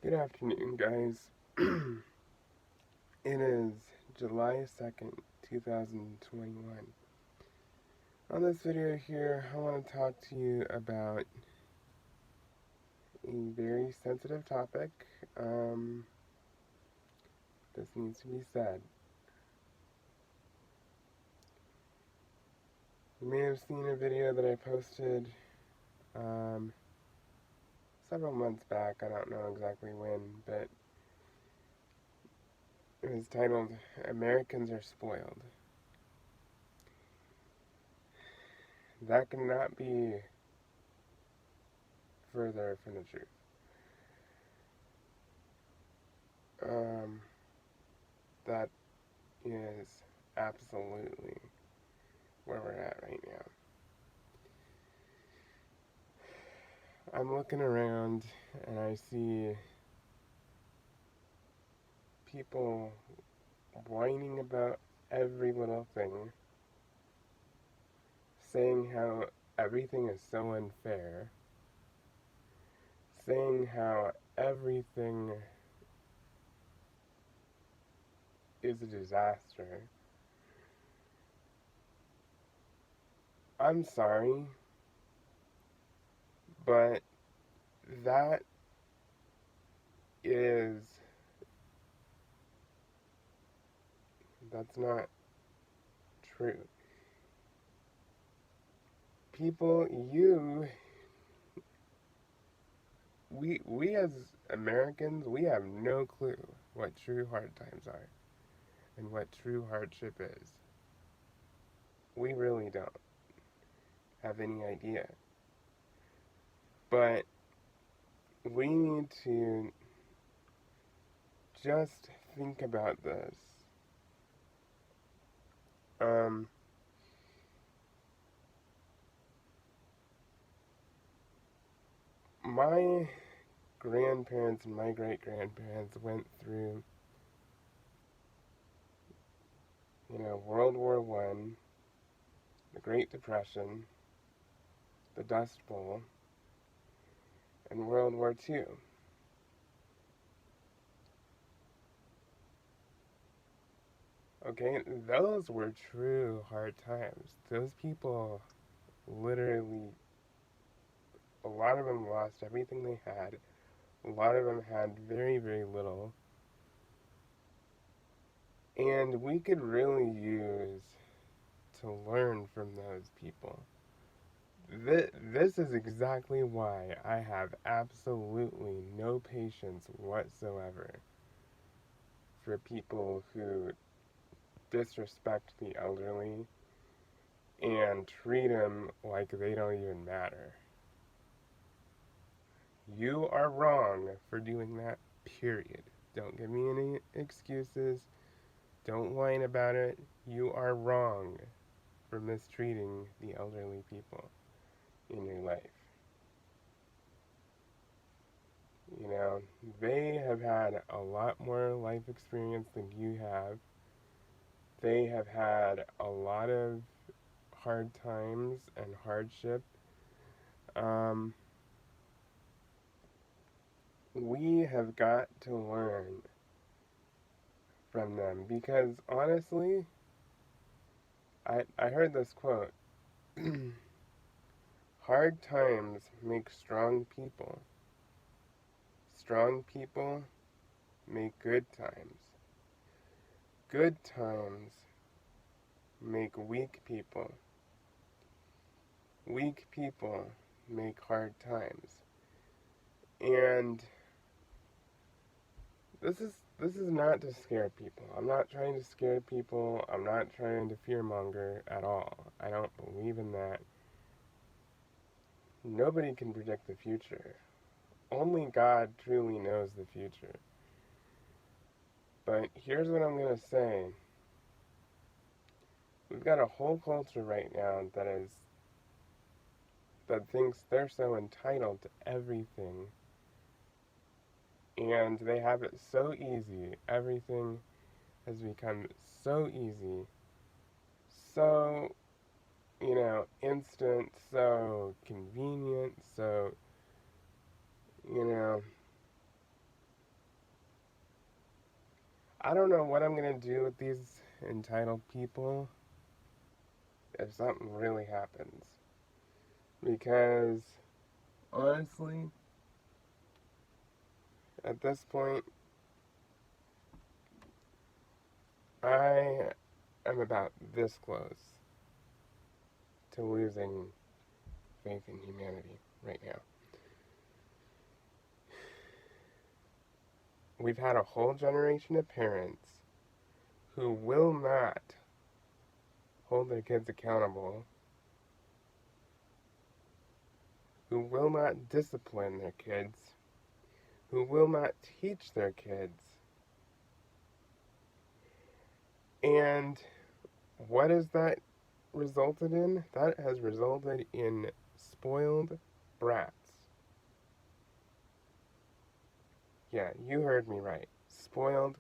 Good afternoon, guys. It is July 2nd, 2021. On this video here, I want to talk to you about a very sensitive topic. This needs to be said. You may have seen a video that I posted several months back. I don't know exactly when, but it was titled, "Americans Are Spoiled." That cannot be further from the truth. That is absolutely where we're at right now. I'm looking around and I see people whining about every little thing, saying how everything is so unfair, saying how everything is a disaster. I'm sorry, but that is, that's not true. People, we as Americans, we have no clue what true hard times are and what true hardship is. We really don't have any idea. But we need to just think about this. My grandparents and my great-grandparents went through, World War I, the Great Depression, the Dust Bowl, and World War II. Okay, those were true hard times. Those people literally, a lot of them lost everything they had. A lot of them had very, very little. And we could really use to learn from those people. This is exactly why I have absolutely no patience whatsoever for people who disrespect the elderly and treat them like they don't even matter. You are wrong for doing that, period. Don't give me any excuses. Don't whine about it. You are wrong for mistreating the elderly people in your life. They have had a lot more life experience than you have. They have had a lot of hard times and hardship. We have got to learn from them because honestly, I heard this quote. Hard times make strong people. Strong people make good times. Good times make weak people. Weak people make hard times. And this is not to scare people. I'm not trying to scare people. I'm not trying to fearmonger at all. I don't believe in that. Nobody can predict the future. Only God truly knows the future. But here's what I'm going to say. We've got a whole culture right now that thinks they're so entitled to everything. And they have it so easy. Everything has become so easy. So, instant, so convenient, so, I don't know what I'm gonna do with these entitled people if something really happens. Because, honestly, at this point, I am about this close to losing faith in humanity right now. We've had a whole generation of parents who will not hold their kids accountable, who will not discipline their kids, who will not teach their kids. And what has that resulted in? That has resulted in spoiled brats. Yeah, you heard me right. Spoiled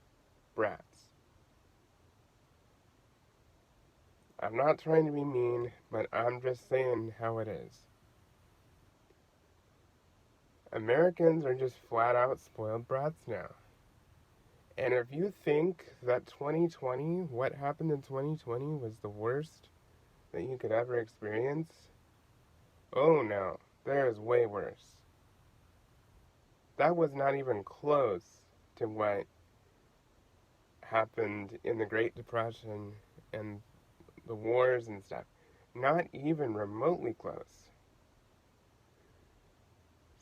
brats. I'm not trying to be mean, but I'm just saying how it is. Americans are just flat out spoiled brats now. And if you think that 2020, what happened in 2020 was the worst that you could ever experience, oh no, there is way worse. That was not even close to what happened in the Great Depression and the wars and stuff. Not even remotely close.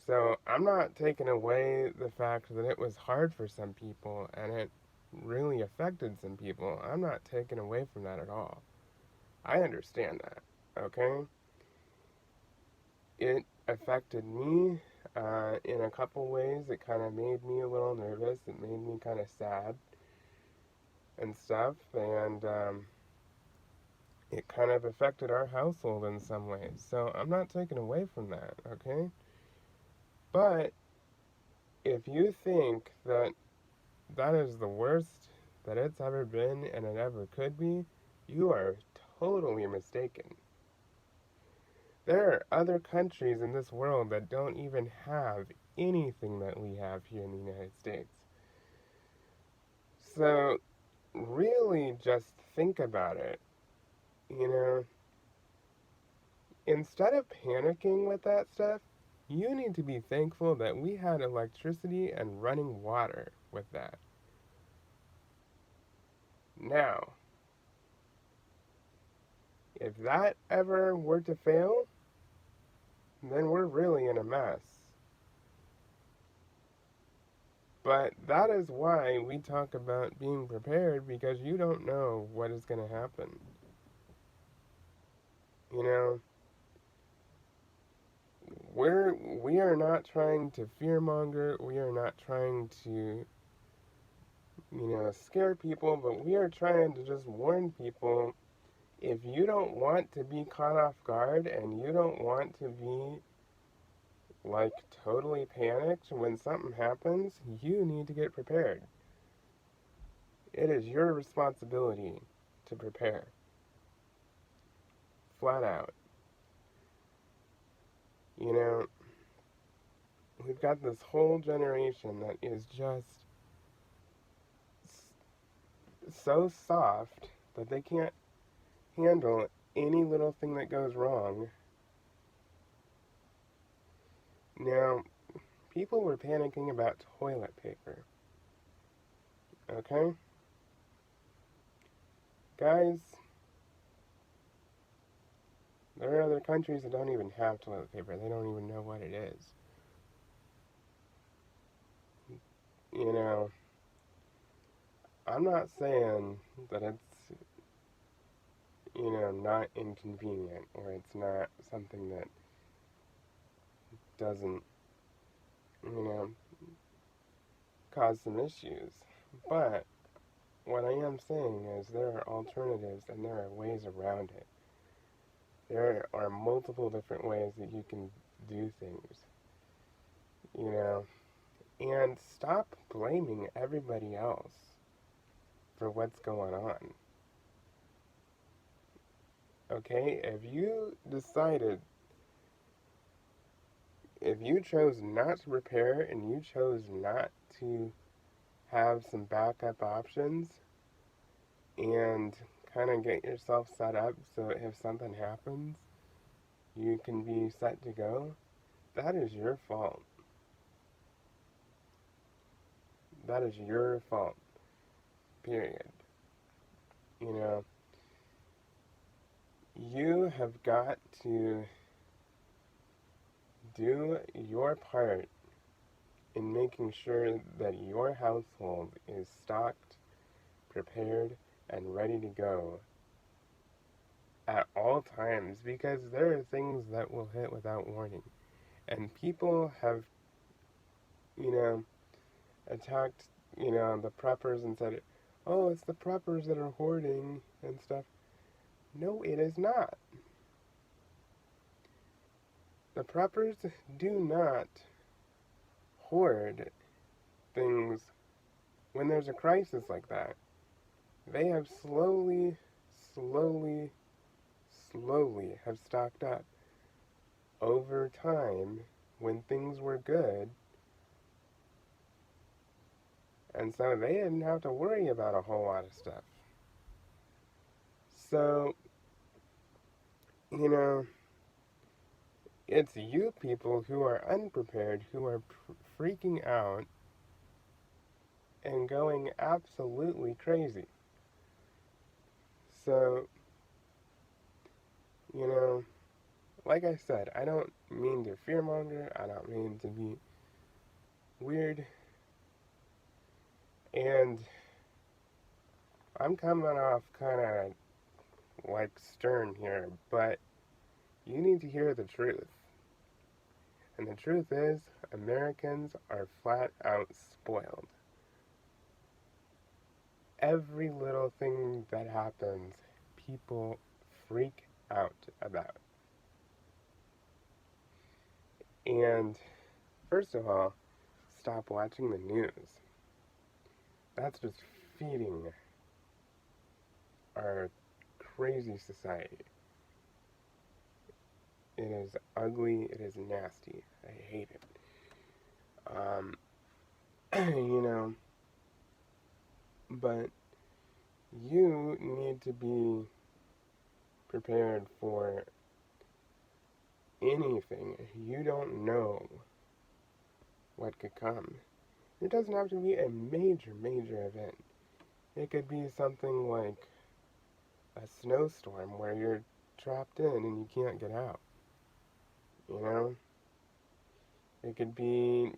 So I'm not taking away the fact that it was hard for some people and it really affected some people. I'm not taking away from that at all. I understand that, okay? It affected me in a couple ways. It kind of made me a little nervous. It made me kind of sad and stuff. And it kind of affected our household in some ways. So I'm not taking away from that, okay? But if you think that that is the worst that it's ever been and it ever could be, you are totally mistaken. There are other countries in this world that don't even have anything that we have here in the United States. So, really just think about it. You know, instead of panicking with that stuff, you need to be thankful that we had electricity and running water with that. Now, if that ever were to fail, then we're really in a mess. But that is why we talk about being prepared, because you don't know what is going to happen. You know, we are not trying to fearmonger. We are not trying to, scare people, but we are trying to just warn people. If you don't want to be caught off guard and you don't want to be like totally panicked when something happens, you need to get prepared. It is your responsibility to prepare. Flat out. You know, we've got this whole generation that is just so soft that they can't handle any little thing that goes wrong. Now, people were panicking about toilet paper. Okay? Guys, there are other countries that don't even have toilet paper. They don't even know what it is. You know, I'm not saying that it's, not inconvenient or it's not something that doesn't, you know, cause some issues. But what I am saying is there are alternatives and there are ways around it. There are multiple different ways that you can do things, you know, and stop blaming everybody else for what's going on. Okay? If you chose not to prepare and you chose not to have some backup options and kind of get yourself set up so if something happens, you can be set to go, that is your fault. That is your fault. Period. You know, you have got to do your part in making sure that your household is stocked, prepared, and ready to go at all times because there are things that will hit without warning. And people have, you know, attacked, the preppers and said, oh, it's the preppers that are hoarding and stuff. No, it is not. The preppers do not hoard things when there's a crisis like that. They have slowly, slowly have stocked up over time when things were good, and so they didn't have to worry about a whole lot of stuff. So, you know, it's you people who are unprepared who are freaking out and going absolutely crazy. So, you know, like I said, I don't mean to fearmonger, I don't mean to be weird, and I'm coming off kind of like stern here, but you need to hear the truth. And the truth is, Americans are flat out spoiled. Every little thing that happens, people freak out about. And first of all, stop watching the news. That's just feeding our crazy society. It is ugly, it is nasty. I hate it. Um, you know, but you need to be prepared for anything. You don't know what could come. It doesn't have to be a major event. It could be something like a snowstorm where you're trapped in and you can't get out. You know? It could be,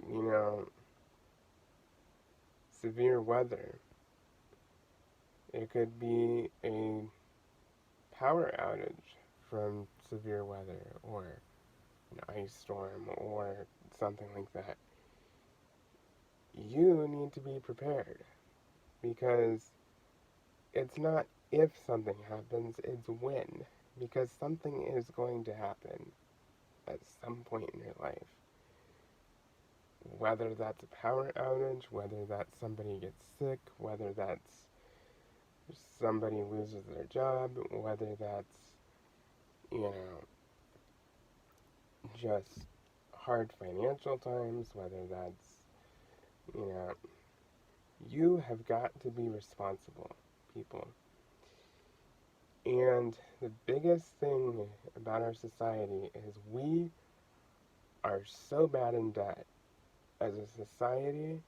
severe weather. It could be a power outage from severe weather or an ice storm or something like that. You need to be prepared because it's not if something happens, it's when. Because something is going to happen at some point in your life. Whether that's a power outage, whether that's somebody gets sick, whether that's somebody loses their job, whether that's, just hard financial times, whether that's, you know, you have got to be responsible, people. And the biggest thing about our society is we are so bad in debt as a society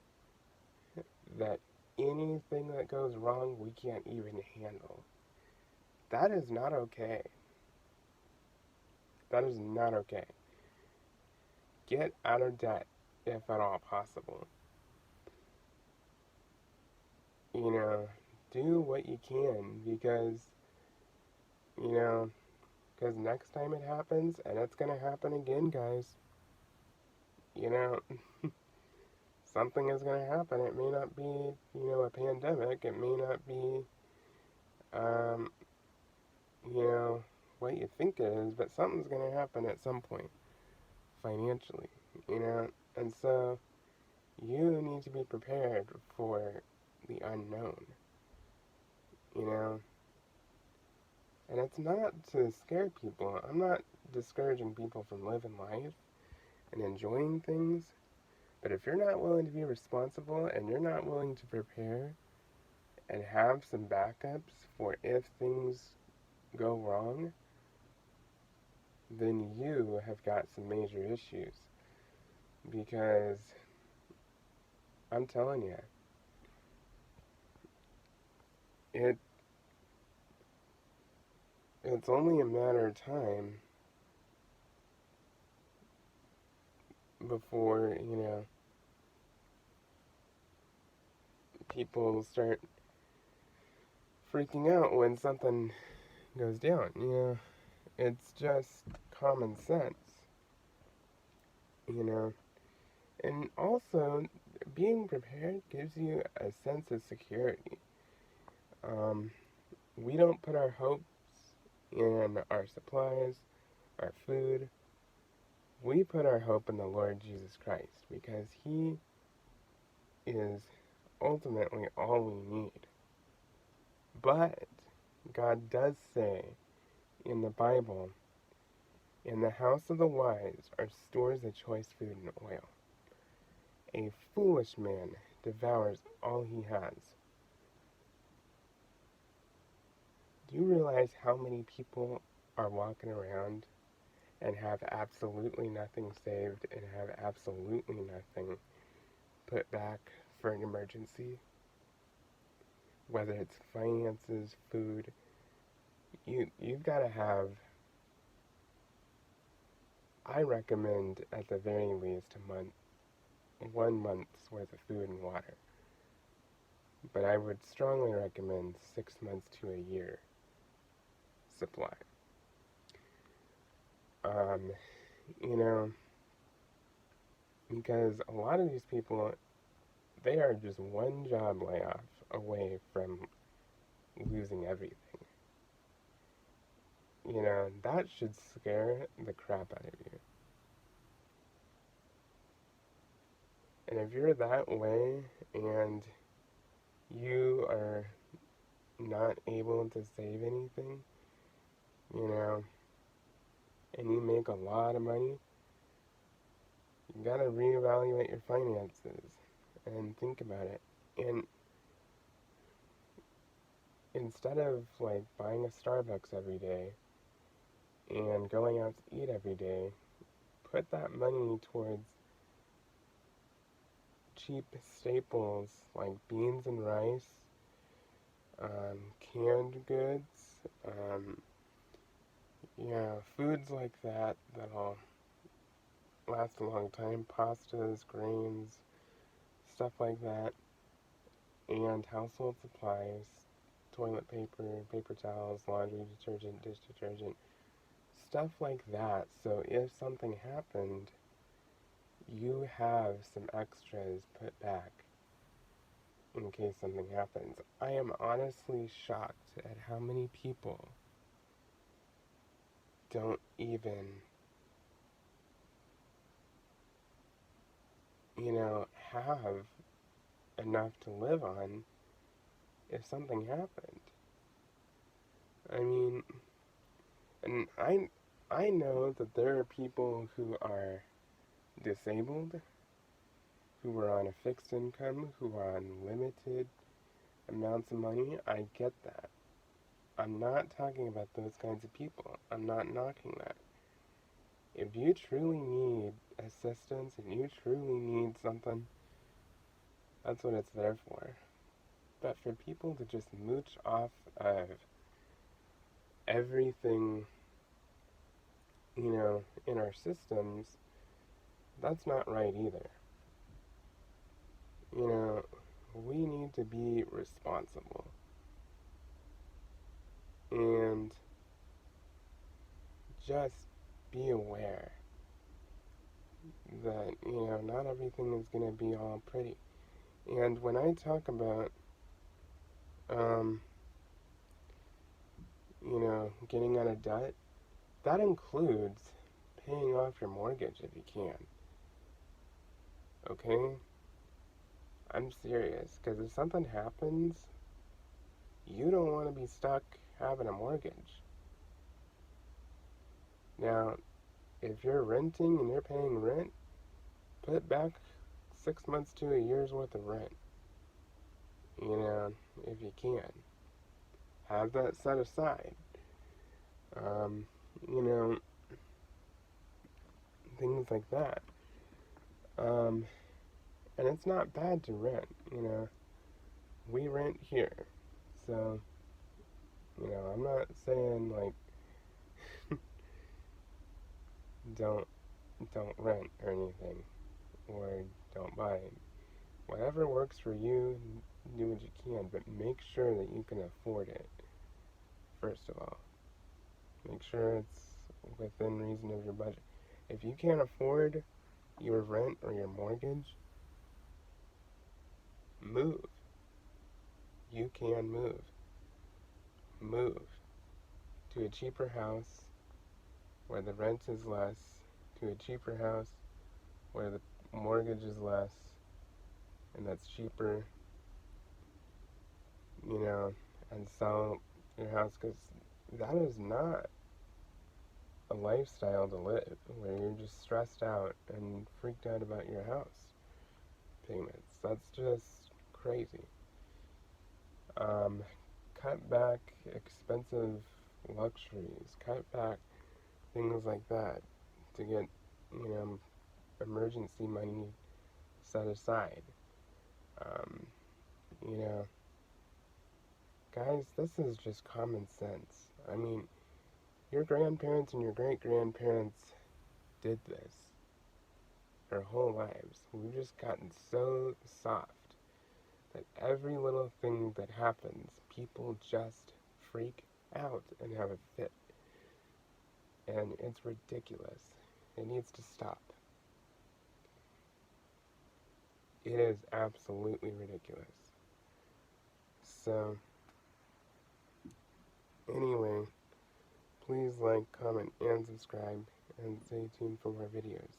that anything that goes wrong we can't even handle. That is not okay. That is not okay. Get out of debt if at all possible. Do what you can because next time it happens, and it's going to happen again, guys, you know, something is going to happen. It may not be, a pandemic. It may not be, um, what you think it is, but something's going to happen at some point financially, and so you need to be prepared for the unknown, you know, and it's not to scare people. I'm not discouraging people from living life and enjoying things, But if you're not willing to be responsible and you're not willing to prepare and have some backups for if things go wrong, then you have got some major issues. Because I'm telling you, it it's only a matter of time before, people start freaking out when something goes down. It's just common sense, you know. And also, being prepared gives you a sense of security. Um, we don't put our hopes in our supplies, our food. We put our hope in the Lord Jesus Christ because He is ultimately all we need. But God does say in the Bible, in the house of the wise are stores of choice food and oil. A foolish man devours all he has. Do you realize how many people are walking around and have absolutely nothing saved and have absolutely nothing put back for an emergency? Whether it's finances, food, you've got to have, I recommend at the very least a month, 1 month's worth of food and water. But I would strongly recommend 6 months to a year supply. Um, you know, because a lot of these people, they are just one job layoff away from losing everything. That should scare the crap out of you. And if you're that way and you are not able to save anything, you know, and you make a lot of money, you gotta reevaluate your finances and think about it. And instead of like buying a Starbucks every day and going out to eat every day, put that money towards cheap staples like beans and rice, canned goods, foods like that that'll last a long time, pastas, grains, stuff like that, and household supplies, toilet paper, paper towels, laundry detergent, dish detergent, stuff like that. So if something happened, you have some extras put back in case something happens. I am honestly shocked at how many people don't even, have enough to live on if something happened. I mean, and I know that there are people who are disabled, who are on a fixed income, who are on limited amounts of money. I get that. I'm not talking about those kinds of people. I'm not knocking that. If you truly need assistance and you truly need something, that's what it's there for. But for people to just mooch off of everything, in our systems, that's not right either. We need to be responsible. And just be aware that, not everything is going to be all pretty. And when I talk about, um, getting out of debt, that includes paying off your mortgage if you can. Okay? I'm serious, because if something happens, you don't want to be stuck having a mortgage. Now, if you're renting and you're paying rent, put back 6 months to a year's worth of rent. You know, if you can. Have that set aside. Um, you know, things like that. Um, and it's not bad to rent, you know. We rent here. So, you know, I'm not saying like don't don't rent or anything or don't buy it. Whatever works for you, do what you can, but make sure that you can afford it. First of all, make sure it's within reason of your budget. If you can't afford your rent or your mortgage, move. You can move. Move to a cheaper house where the rent is less, to a cheaper house where the mortgage is less, and that's cheaper, you know, and sell your house, because that is not a lifestyle to live where you're just stressed out and freaked out about your house payments. That's just crazy. Um, cut back expensive luxuries, cut back things like that to get, you know, emergency money set aside. Um, you know, guys, this is just common sense. I mean, your grandparents and your great grandparents did this their whole lives. We've just gotten so soft that every little thing that happens, people just freak out and have a fit. And it's ridiculous. It needs to stop. It is absolutely ridiculous. So, anyway, please like, comment, and subscribe, and stay tuned for more videos.